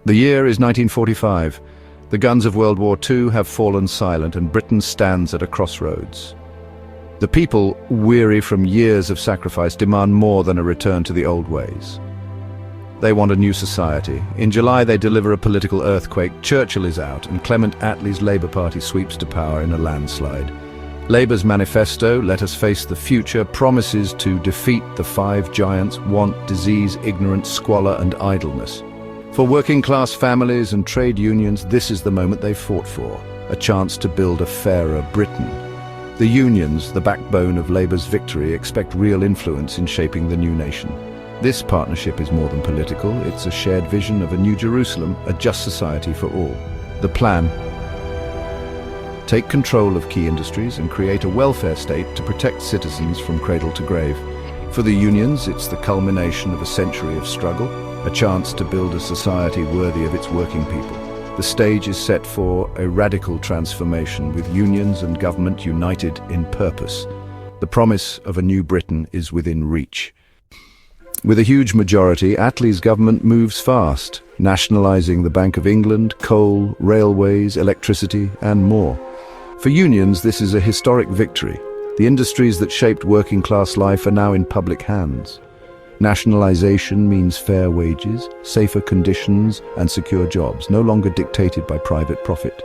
The year is 1945. The guns of World War II have fallen silent and Britain stands at a crossroads. The people, weary from years of sacrifice, demand more than a return to the old ways. They want a new society. In July they deliver a political earthquake. Churchill is out and Clement Attlee's Labour Party sweeps to power in a landslide. Labour's manifesto, Let Us Face the Future, promises to defeat the five giants: want, disease, ignorance, squalor and idleness. For working-class families and trade unions, this is the moment they've fought for, a chance to build a fairer Britain. The unions, the backbone of Labour's victory, expect real influence in shaping the new nation. This partnership is more than political, it's a shared vision of a new Jerusalem, a just society for all. The plan: take control of key industries and create a welfare state to protect citizens from cradle to grave. For the unions, it's the culmination of a century of struggle, a chance to build a society worthy of its working people. The stage is set for a radical transformation, with unions and government united in purpose. The promise of a new Britain is within reach. With a huge majority, Attlee's government moves fast, nationalising the Bank of England, coal, railways, electricity, and more. For unions, this is a historic victory. The industries that shaped working-class life are now in public hands. Nationalisation means fair wages, safer conditions, and secure jobs, no longer dictated by private profit.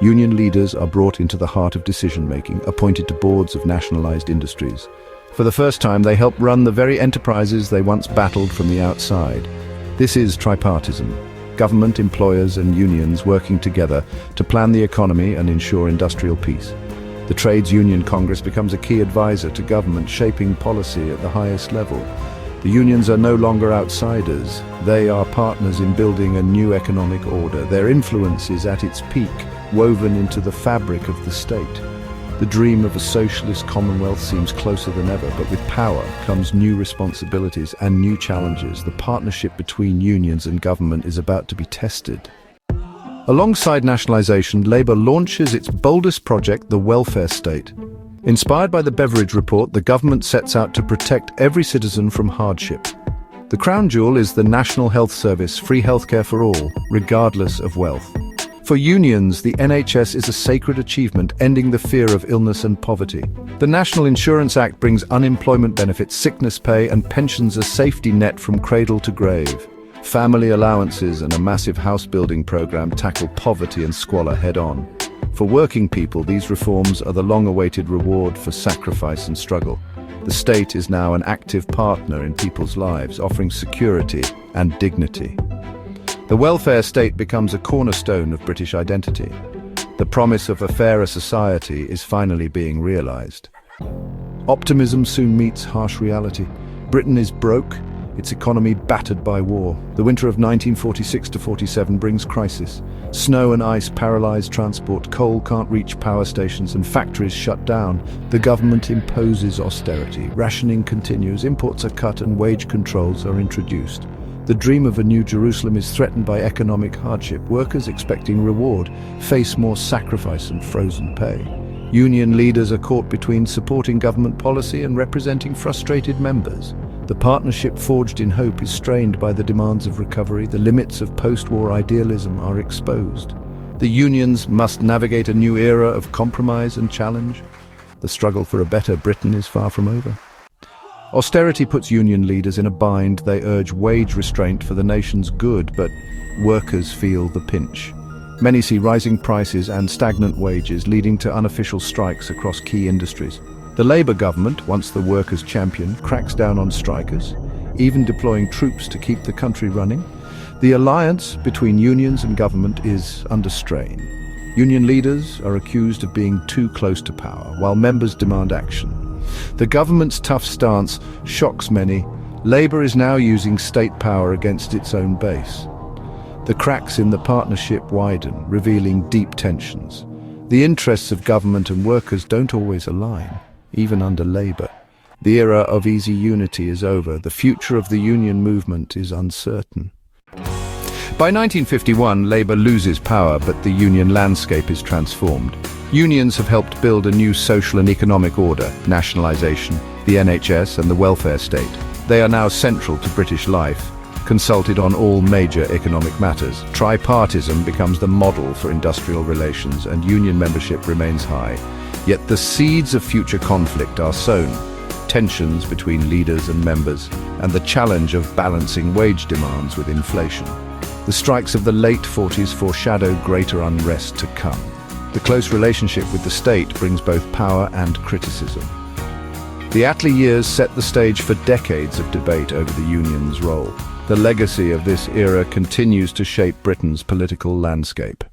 Union leaders are brought into the heart of decision-making, appointed to boards of nationalised industries. For the first time, they help run the very enterprises they once battled from the outside. This is tripartism: government, employers and unions working together to plan the economy and ensure industrial peace. The Trades Union Congress becomes a key advisor to government, shaping policy at the highest level. The unions are no longer outsiders. They are partners in building a new economic order. Their influence is at its peak, woven into the fabric of the state. The dream of a socialist commonwealth seems closer than ever, but with power comes new responsibilities and new challenges. The partnership between unions and government is about to be tested. Alongside nationalisation, Labour launches its boldest project, the welfare state. Inspired by the Beveridge Report, the government sets out to protect every citizen from hardship. The crown jewel is the National Health Service, free healthcare for all, regardless of wealth. For unions, the NHS is a sacred achievement, ending the fear of illness and poverty. The National Insurance Act brings unemployment benefits, sickness pay and pensions a safety net from cradle to grave. Family allowances and a massive house-building program tackle poverty and squalor head-on. For working people, these reforms are the long-awaited reward for sacrifice and struggle. The state is now an active partner in people's lives, offering security and dignity. The welfare state becomes a cornerstone of British identity. The promise of a fairer society is finally being realised. Optimism soon meets harsh reality. Britain is broke, its economy battered by war. The winter of 1946-47 brings crisis. Snow and ice paralyze transport, coal can't reach power stations and factories shut down. The government imposes austerity. Rationing continues, imports are cut and wage controls are introduced. The dream of a new Jerusalem is threatened by economic hardship. Workers expecting reward face more sacrifice and frozen pay. Union leaders are caught between supporting government policy and representing frustrated members. The partnership forged in hope is strained by the demands of recovery. The limits of post-war idealism are exposed. The unions must navigate a new era of compromise and challenge. The struggle for a better Britain is far from over. Austerity puts union leaders in a bind. They urge wage restraint for the nation's good, but workers feel the pinch. Many see rising prices and stagnant wages, leading to unofficial strikes across key industries. The Labour government, once the workers' champion, cracks down on strikers, even deploying troops to keep the country running. The alliance between unions and government is under strain. Union leaders are accused of being too close to power, while members demand action. The government's tough stance shocks many. Labour is now using state power against its own base. The cracks in the partnership widen, revealing deep tensions. The interests of government and workers don't always align, even under Labour. The era of easy unity is over. The future of the union movement is uncertain. By 1951, Labour loses power, but the union landscape is transformed. Unions have helped build a new social and economic order: nationalisation, the NHS and the welfare state. They are now central to British life. consulted on all major economic matters. Tripartism becomes the model for industrial relations, and union membership remains high. Yet the seeds of future conflict are sown: tensions between leaders and members, and the challenge of balancing wage demands with inflation. The strikes of the late 40s foreshadow greater unrest to come. The close relationship with the state brings both power and criticism. The Attlee years set the stage for decades of debate over the union's role. The legacy of this era continues to shape Britain's political landscape.